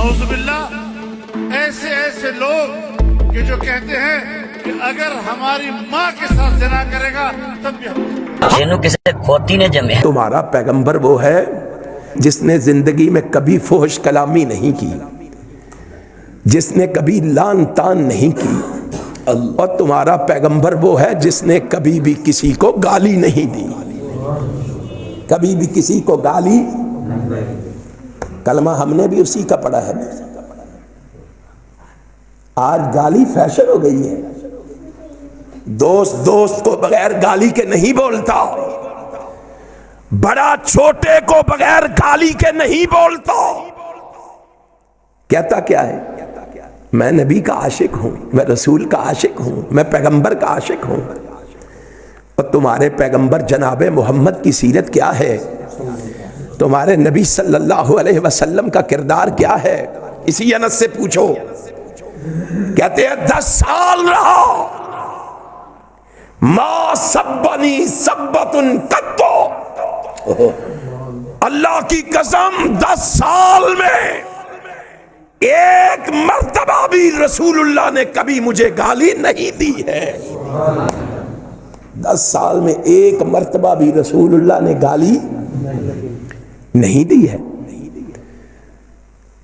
नऊज़ बिल्लाह, ऐसे ऐसे लोग कि जो कहते हैं कि अगर हमारी माँ के साथ ज़िना करेगा तब भी हम जेनू किसी खोती ने जमे। तुम्हारा पैगंबर वो है जिसने जिंदगी में कभी फोहश कलामी नहीं की, जिसने कभी लान तान नहीं की, और तुम्हारा पैगंबर वो है जिसने कभी भी किसी को गाली नहीं दी, कभी भी किसी को गाली। कलमा हमने भी उसी का पढ़ा है। आज गाली फैशन हो गई है। दोस्त दोस्त को बगैर गाली के नहीं बोलता, बड़ा छोटे को बगैर गाली के नहीं बोलता। कहता क्या है? मैं नबी का आशिक हूं, मैं रसूल का आशिक हूं, मैं पैगंबर का आशिक हूं। और तुम्हारे पैगंबर जनाबे मोहम्मद की सीरत क्या है? तुम्हारे नबी सल्लल्लाहु अलैहि वसल्लम का किरदार क्या है? इसी अनस से पूछो। कहते हैं 10 साल रहा, मा सब्बनी सब्बतुन कत्तो। अल्लाह की कसम 10 साल में एक मर्तबा भी रसूलुल्लाह ने कभी मुझे गाली नहीं दी है। 10 साल में एक मर्तबा भी रसूलुल्लाह ने गाली नहीं दी है।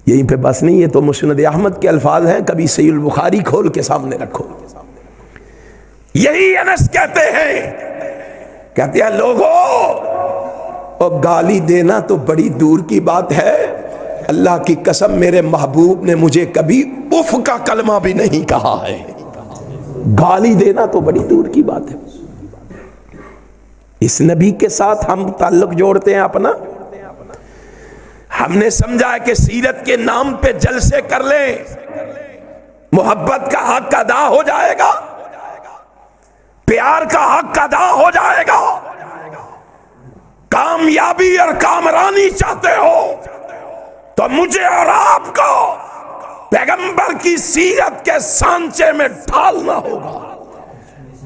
यहीं पे बस नहीं है तो मुस्नद अहमद के अल्फाज हैं, कभी सहीह बुखारी खोल के सामने रखो। यही अनस कहते हैं लोगों, और गाली देना तो बड़ी दूर की बात है। अल्लाह की कसम मेरे महबूब ने मुझे कभी उफ का कलमा भी नहीं कहा है। गाली देना तो बड़ी दूर की बात है। इस नबी के साथ हम ताल्लुक जोड़ते हैं अपना। हमने समझा है कि सीरत के नाम पे जलसे कर लें, मोहब्बत का हक अदा हो जाएगा, प्यार का हक अदा हो जाएगा। कामयाबी और कामरानी चाहते हो तो मुझे और आपको पैगंबर की सीरत के सांचे में ढालना होगा।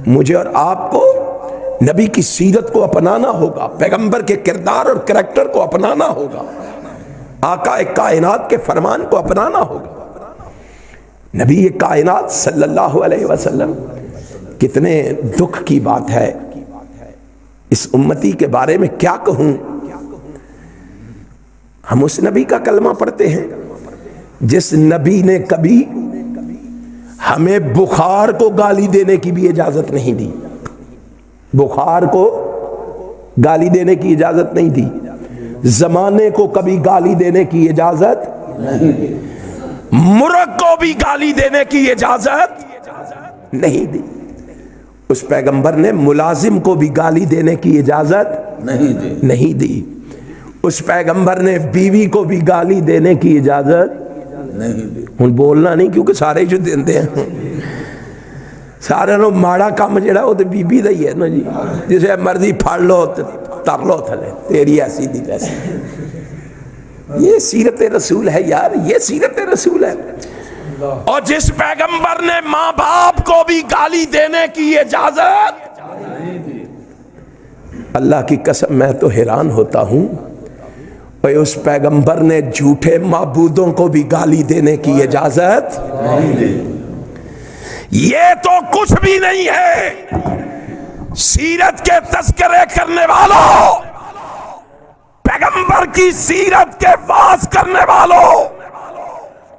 मुझे और आपको नबी की सीरत को अपनाना होगा, पैगंबर के किरदार और कैरेक्टर को अपनाना होगा, आका कायनात के फरमान को अपनाना होगा। नबी कायनात सल्लल्लाहु अलैहि वसल्लम, कितने दुख की बात है। इस उम्मती के बारे में क्या कहूं। हम उस नबी का कलमा पढ़ते हैं जिस नबी ने कभी हमें बुखार को गाली देने की भी इजाजत नहीं दी। बुखार को गाली देने की इजाजत नहीं दी, जमाने को कभी गाली देने की इजाजत नहीं दी, मुर्ग को भी गाली देने की इजाजत नहीं दी। उस पैगंबर ने मुलाजिम को भी गाली देने की इजाजत नहीं दी। उस पैगंबर ने बीवी को भी गाली देने की इजाजत नहीं दी। हुण बोलना नहीं, क्योंकि सारे जो देते हैं, सारे नो माड़ा काम जेड़ा वो तो बीबी दा ही है ना जी। जिसे मर्जी फाड़ लो तर लो थले, तेरी ऐसी दी वैसी। ये सीरत रसूल है यार, ये सीरत रसूल है। और जिस पैगंबर ने माँ बाप को भी गाली देने की इजाजत, अल्लाह की कसम मैं तो हैरान होता हूं। भाई उस पैगंबर ने झूठे माबूदों को भी गाली देने की इजाजत नहीं दी। ये तो कुछ भी नहीं है। सीरत के तस्करे करने वालों, पैगंबर की सीरत के वास करने वालों,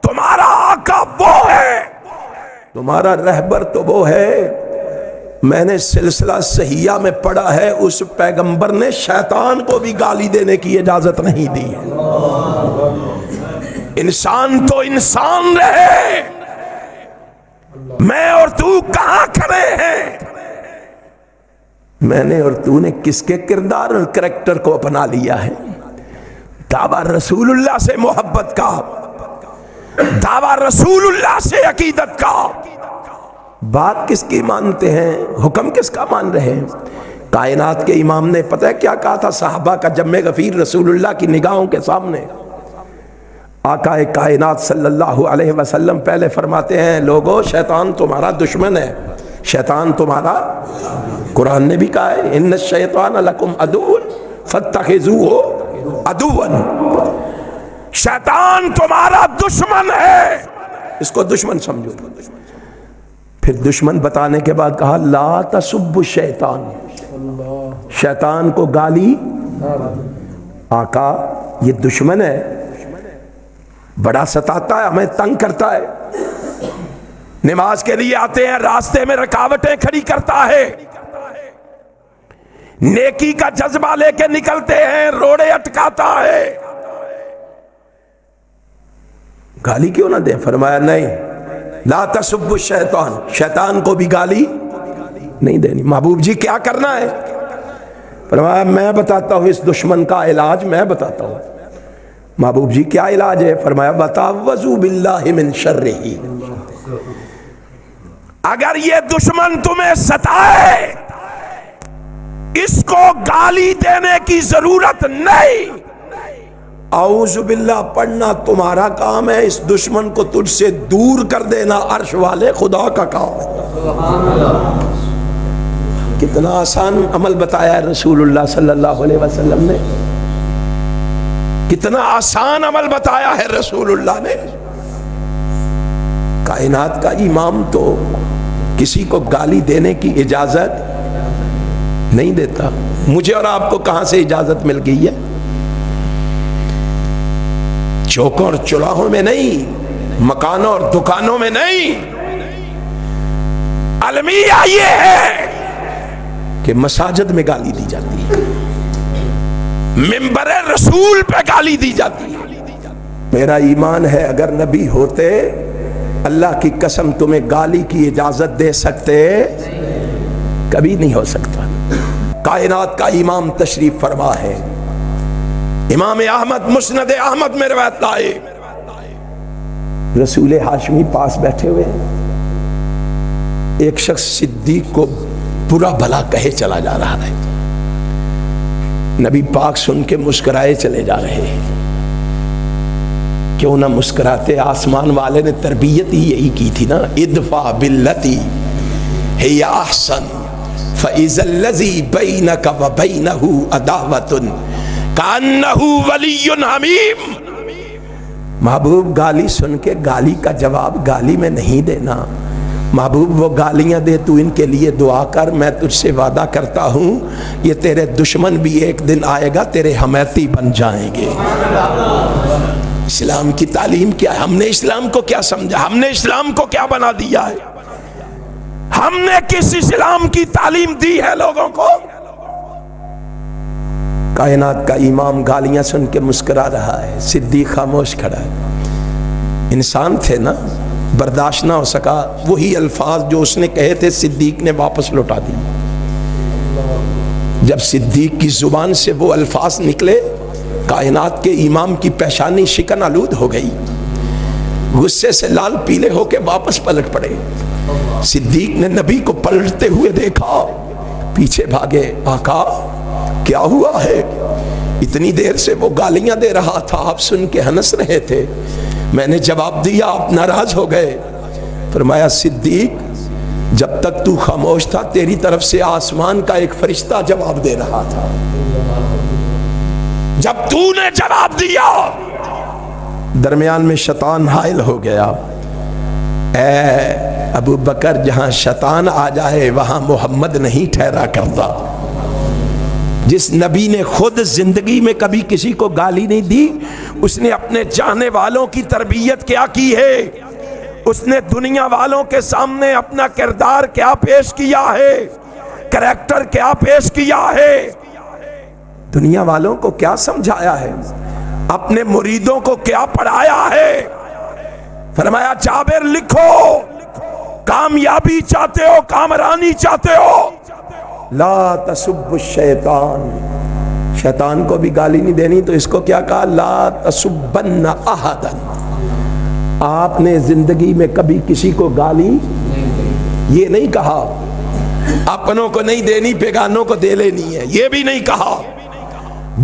तुम्हारा आका वो है, तुम्हारा रहबर तो वो है। मैंने सिलसिला सहिया में पढ़ा है, उस पैगंबर ने शैतान को भी गाली देने की इजाजत नहीं दी। इंसान तो इंसान रहे, मैं और तू कहां खड़े हैं। मैंने और तूने किसके किरदार और कैरेक्टर को अपना लिया है। दावा रसूलुल्लाह से मोहब्बत का, दावा रसूलुल्लाह से अकीदत का। बात किसकी मानते हैं, हुक्म किसका मान रहे हैं। कायनात के इमाम ने पता है क्या कहा था सहाबा का जम्मे गफीर रसूलुल्लाह की निगाहों के सामने। आका कायनात सल्लल्लाहु अलैहि वसल्लम पहले फरमाते हैं, लोगों शैतान तुम्हारा दुश्मन है, शैतान तुम्हारा, कुरान ने भी कहा है इन्न शैतान लकुम अदुव्वुन फत्तखिज़ूहु अदुव्वन। शैतान तुम्हारा दुश्मन है, इसको दुश्मन समझो। फिर दुश्मन बताने के बाद कहा ला तसुब्बु शैतान, शैतान को गाली। आका ये दुश्मन है, बड़ा सताता है, हमें तंग करता है, नमाज के लिए आते हैं रास्ते में रुकावटें खड़ी करता है, नेकी का जज्बा लेके निकलते हैं रोड़े अटकाता है, गाली क्यों ना दे? फरमाया नहीं, ला तसुब्बु शैतान, शैतान को भी गाली नहीं देनी। महबूब जी क्या करना है? फरमाया मैं बताता हूं इस दुश्मन का इलाज, मैं बताता हूं। महबूब जी क्या इलाज है? फरमाया बतावज़ु बिल्लाहि मिन शर्रिही, अगर ये दुश्मन तुम्हें सताए इसको गाली देने की जरूरत नहीं, औज़ु बिल्लाह पढ़ना तुम्हारा काम है, इस दुश्मन को तुझसे दूर कर देना अर्श वाले खुदा का काम है। कितना आसान अमल बताया है रसूलुल्लाह सल्लल्लाहु अलैहि वसल्लम ने, कितना आसान अमल बताया है रसूलुल्लाह ने। कायनात का इमाम तो किसी को गाली देने की इजाजत नहीं देता। मुझे और आपको कहां से इजाजत मिल गई है? चौकों और चौराहों में नहीं, मकानों और दुकानों में नहीं, अलमिया ये है कि मसाजिद में गाली दी जाती है, मिंबर रसूल पे गाली दी जाती है। मेरा ईमान है अगर नबी होते अल्लाह की कसम तुम्हें गाली की इजाजत दे सकते? कभी नहीं हो सकता। कायनात का इमाम तशरीफ फरमा है, इमाम अहमद मुस्नद अहमद में रिवायत लाए, रसूल हाशमी पास बैठे हुए, एक शख्स सिद्दीक को बुरा भला कहे चला जा रहा है, नबी पाक सुन के मुस्कुराए चले जा रहे हैं। क्यों ना मुस्कुराते? आसमान वाले ने तरबियत ही यही की थी ना, इदफा बिल्लती हिया अहसन फइज़ल्लज़ी बैनका व बैनहु अदावतुन कान्नहु वलियुन हमीम। महबूब गाली सुन के गाली का जवाब गाली में नहीं देना। महबूब वो गालियां दे तू इनके लिए दुआ कर, मैं तुझसे वादा करता हूं ये तेरे दुश्मन भी एक दिन आएगा तेरे हमेती बन जाएंगे। इस्लाम की तालीम क्या है? हमने इस्लाम को क्या समझा? हमने इस्लाम को क्या बना दिया है? हमने किस इस्लाम की तालीम दी है लोगों को? कायनात का इमाम गालियां सुन के मुस्कुरा रहा है, सिद्दीक खामोश खड़ा है। इंसान थे ना, बर्दाश्त ना हो सका, वही अल्फाज जो उसने कहे थे सिद्दीक ने वापस लौटा दी। जब सिद्दीक की जुबान से वो अल्फाज निकले, कायनात के इमाम की पेशानी शिकन आलूद हो गई, गुस्से से लाल पीले होके वापस पलट पड़े। सिद्दीक ने नबी को पलटते हुए देखा, पीछे भागे, आका क्या हुआ है? इतनी देर से वो गालियां दे रहा था, आप सुन के हंस रहे थे, मैंने जवाब दिया आप नाराज हो गए। फरमाया सिद्दीक जब तक तू खामोश था तेरी तरफ से आसमान का एक फरिश्ता जवाब दे रहा था, जब तूने जवाब दिया दरमियान में शैतान हाइल हो गया। ऐ अबू बकर जहां शैतान आ जाए वहां मोहम्मद नहीं ठहरा करता। जिस नबी ने खुद जिंदगी में कभी किसी को गाली नहीं दी, उसने अपने चाहने वालों की तरबियत क्या की है? उसने दुनिया वालों के सामने अपना किरदार क्या पेश किया है, करैक्टर क्या पेश किया है, दुनिया वालों को क्या समझाया है, अपने मुरीदों को क्या पढ़ाया है। फरमाया जाबिर लिखो, कामयाबी चाहते हो, कामरानी चाहते हो, ला तसुब्बु शैतान, शैतान को भी गाली नहीं देनी। तो इसको क्या कहा? ला तसुब्बन्ना अहदन, आपने जिंदगी में कभी किसी को गाली ये नहीं कहा। अपनों को नहीं देनी, बेगानों को दे लेनी है, ये भी नहीं कहा।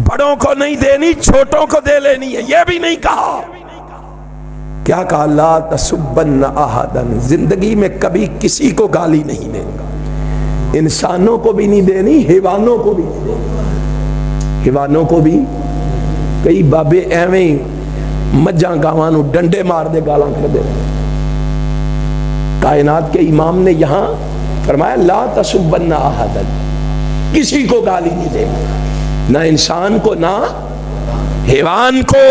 बड़ों को नहीं देनी, छोटों को दे लेनी है, ये भी नहीं कहा। क्या कहा? ला तसुब्बन्ना अहदन, जिंदगी में कभी किसी को गाली नहीं देगा। इंसानों को भी नहीं देनी, हैवानों को भी नहीं देनी। हैवानों को भी कई बाबे एवें مجھاں گاواں نو ڈنڈے مار دے گالاں کر دے. کائنات کے امام نے یہاں فرمایا لا تسبن احدا, کسی کو گالی نہیں دے, نہ انسان کو نہ حیوان کو.